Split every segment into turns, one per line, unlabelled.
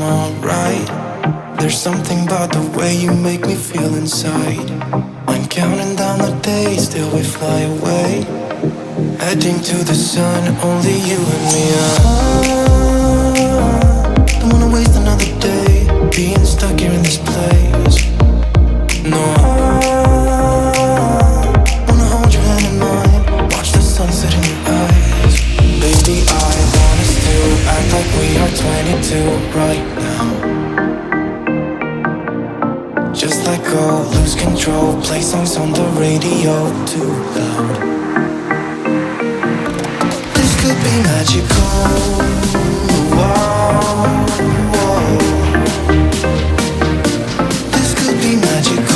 I'm alright. There's something about the way you make me feel inside. I'm counting down the days till we fly away, heading to the sun, only you and me. Don't wanna waste another day being stuck here in this place. No, wanna hold your hand in mine, watch the sunset in your eyes. Baby, I want us to act like we are 22 right now. Just let go, lose control, play songs on the radio too loud. This could be magical. Whoa, whoa. This could be magical.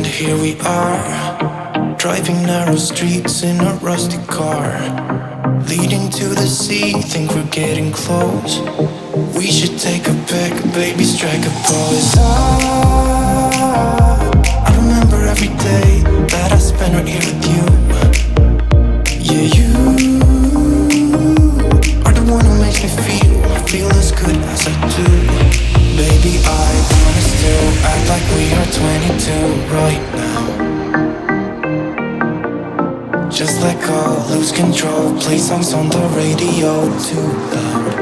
Here we are, driving narrow streets in a rusty car, leading to the sea, think we're getting close. We should take a pic, baby, strike a pose. I remember every day that I spent right here with you. Yeah, you are the one who makes me feel as good as I do. Baby, I want us to act like we are 22 right now. Just let go, lose control, play songs on the radio too loud.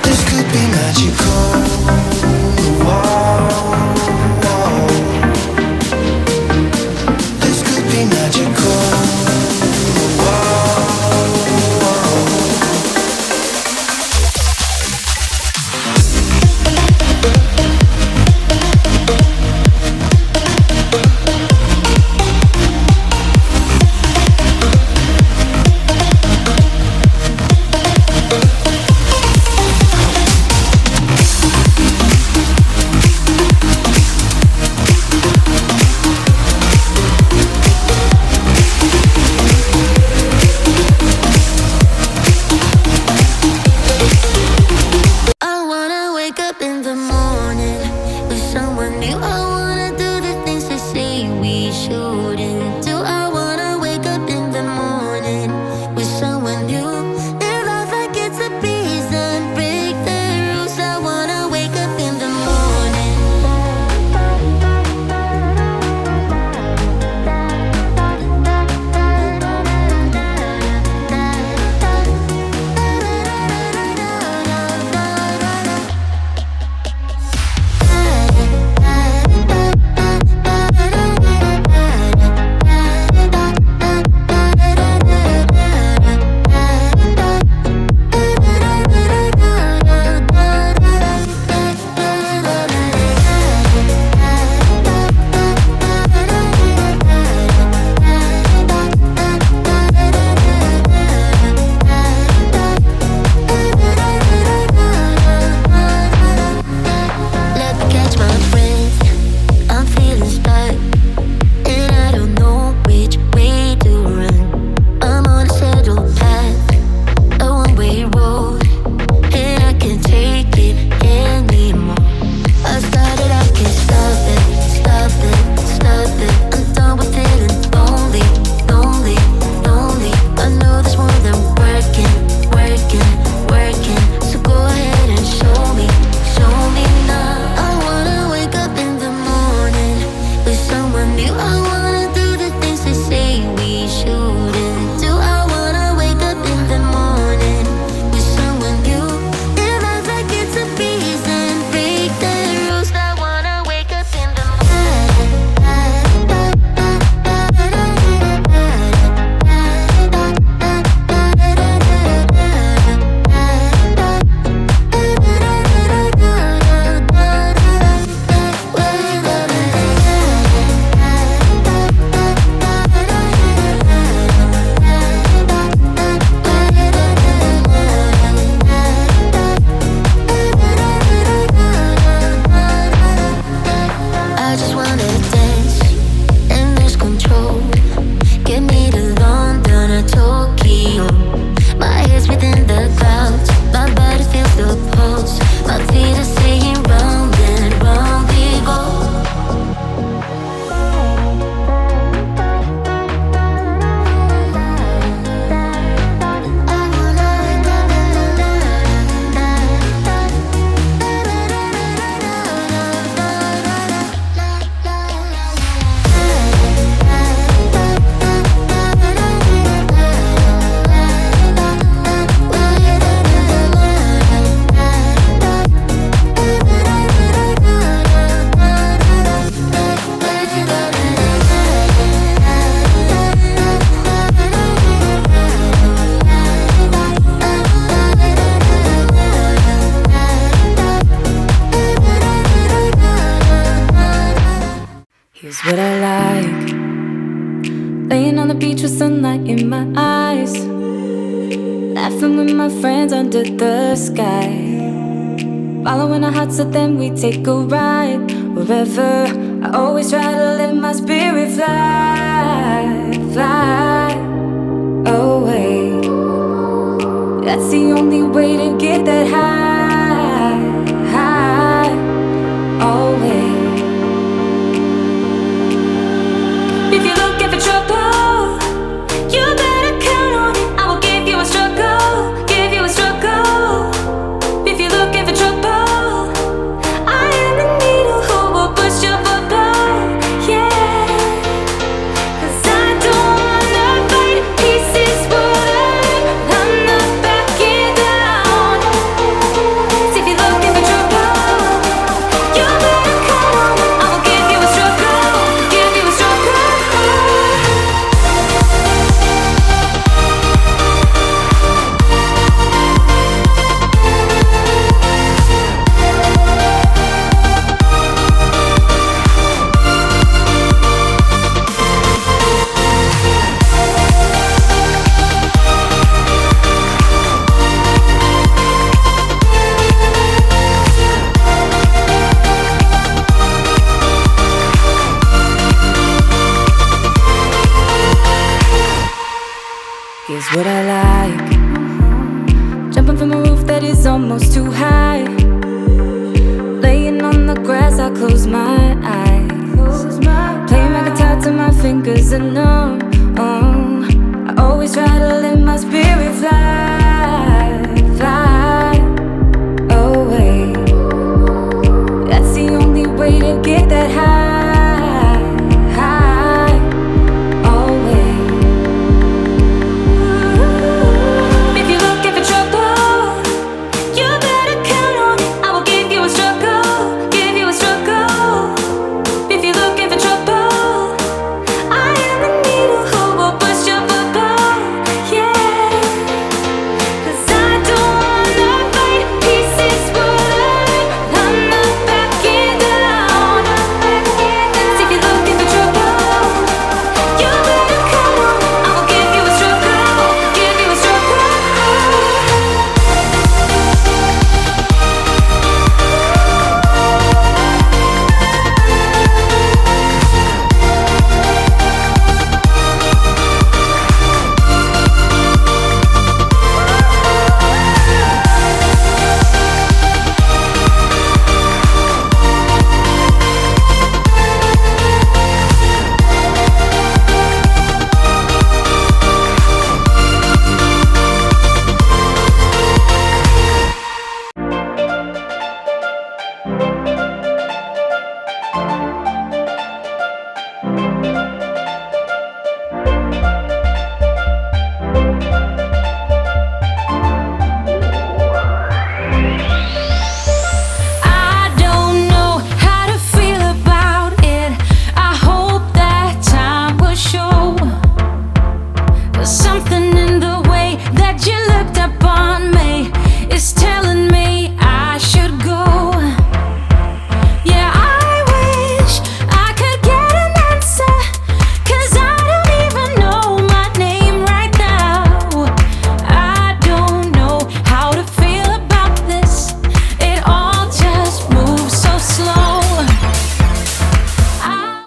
This could be magical. Whoa, whoa. This could be magical.
Laying on the beach with sunlight in my eyes, laughing with my friends under the sky, following our hearts so then we take a ride. Wherever, I always try to let my spirit fly, fly away. That's the only way to get that high, high, always. If you're looking for trouble, you better count on it. I will give you a struggle, give you a struggle. If you're looking for trouble, I am the needle who will push your bubble, yeah. 'Cause I don't wanna fight in pieces, but I'm not backing down. So if you're looking for trouble, you better count on it. I will give you a struggle, give you a struggle. Here's what I like: jumping from a roof that is almost too high, laying on the grass, I close my eyes, playing my guitar till my fingers are numb. I always try to let my spirit fly.